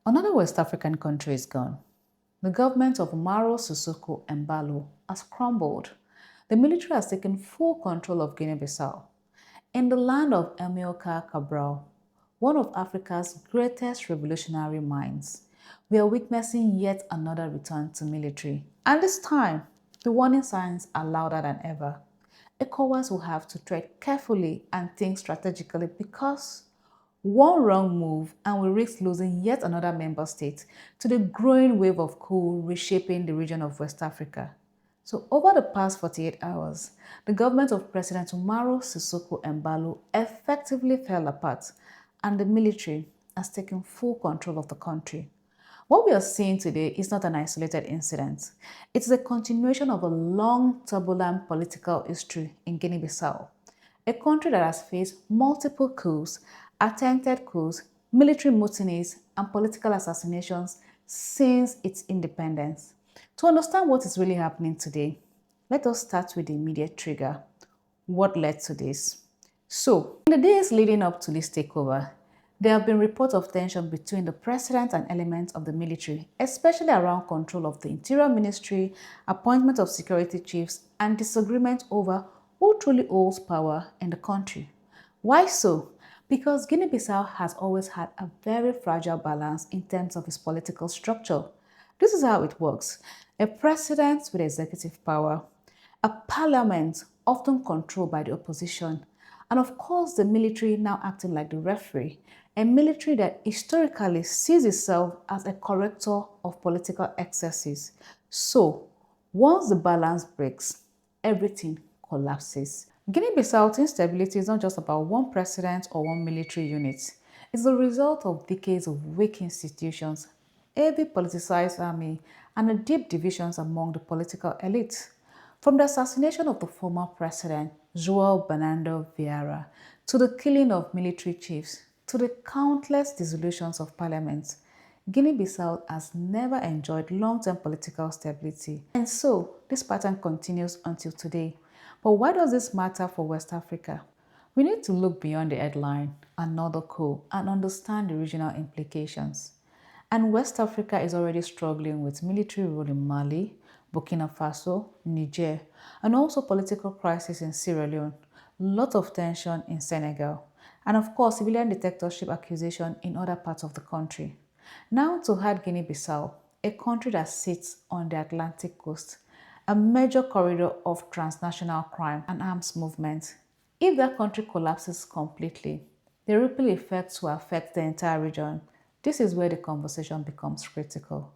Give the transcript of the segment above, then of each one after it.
Another West African country is gone. The government of Umaro Sissoco Embalo has crumbled. The military has taken full control of Guinea Bissau. In the land of Amilcar Cabral, one of Africa's greatest revolutionary minds, we are witnessing yet another return to military. And this time, the warning signs are louder than ever. Ecowas will have to tread carefully and think strategically because one wrong move and we risk losing yet another member state to the growing wave of coup reshaping the region of West Africa. So over the past 48 hours, the government of President Umaro Sissoco Embalo effectively fell apart and the military has taken full control of the country. What we are seeing today is not an isolated incident. It is a continuation of a long, turbulent political history in Guinea-Bissau, a country that has faced multiple coups, attempted coups, military mutinies, and political assassinations since its independence. To understand what is really happening today, let us start with the immediate trigger. What led to this? So, in the days leading up to this takeover, there have been reports of tension between the president and elements of the military, especially around control of the Interior Ministry, appointment of security chiefs, and disagreement over who truly holds power in the country. Why so? Because Guinea-Bissau has always had a very fragile balance in terms of its political structure. This is how it works. A president with executive power, a parliament often controlled by the opposition, and of course the military now acting like the referee, a military that historically sees itself as a corrector of political excesses. So, once the balance breaks, everything collapses. Guinea-Bissau's instability is not just about one president or one military unit. It's the result of decades of weak institutions, heavy politicized army, and the deep divisions among the political elite. From the assassination of the former president, João Bernardo Vieira, to the killing of military chiefs, to the countless dissolutions of parliaments, Guinea-Bissau has never enjoyed long-term political stability. And so, this pattern continues until today. But why does this matter for West Africa? We need to look beyond the headline, another coup, and understand the regional implications. And West Africa is already struggling with military rule in Mali, Burkina Faso, Niger, and also political crisis in Sierra Leone, lot of tension in Senegal, and of course civilian dictatorship accusation in other parts of the country. Now to add Guinea-Bissau, a country that sits on the Atlantic coast, a major corridor of transnational crime and arms movement. If that country collapses completely, the ripple effects will affect the entire region. This is where the conversation becomes critical.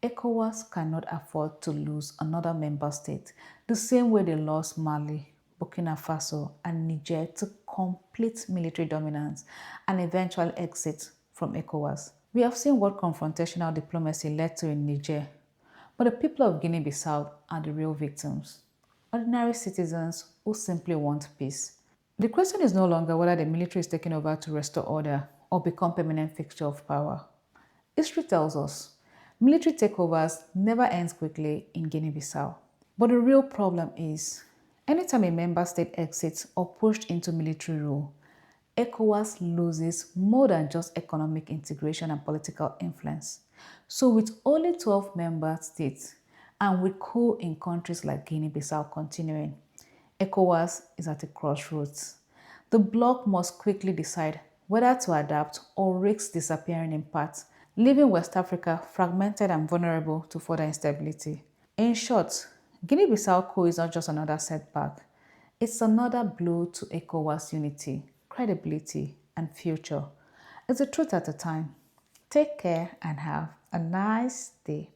Ecowas cannot afford to lose another member state, the same way they lost Mali, Burkina Faso, and Niger to complete military dominance and eventual exit from Ecowas. We have seen what confrontational diplomacy led to in Niger, but the people of Guinea-Bissau are the real victims. Ordinary citizens who simply want peace. The question is no longer whether the military is taking over to restore order or become permanent fixture of power. History tells us military takeovers never ends quickly in Guinea-Bissau. But the real problem is, anytime a member state exits or pushed into military rule, ECOWAS loses more than just economic integration and political influence. So with only 12 member states and with coup in countries like Guinea-Bissau continuing, ECOWAS is at a crossroads. The bloc must quickly decide whether to adapt or risk disappearing in parts, leaving West Africa fragmented and vulnerable to further instability. In short, Guinea-Bissau coup is not just another setback. It's another blow to ECOWAS unity, credibility, and future. It's the truth at a time. Take care and have a nice day.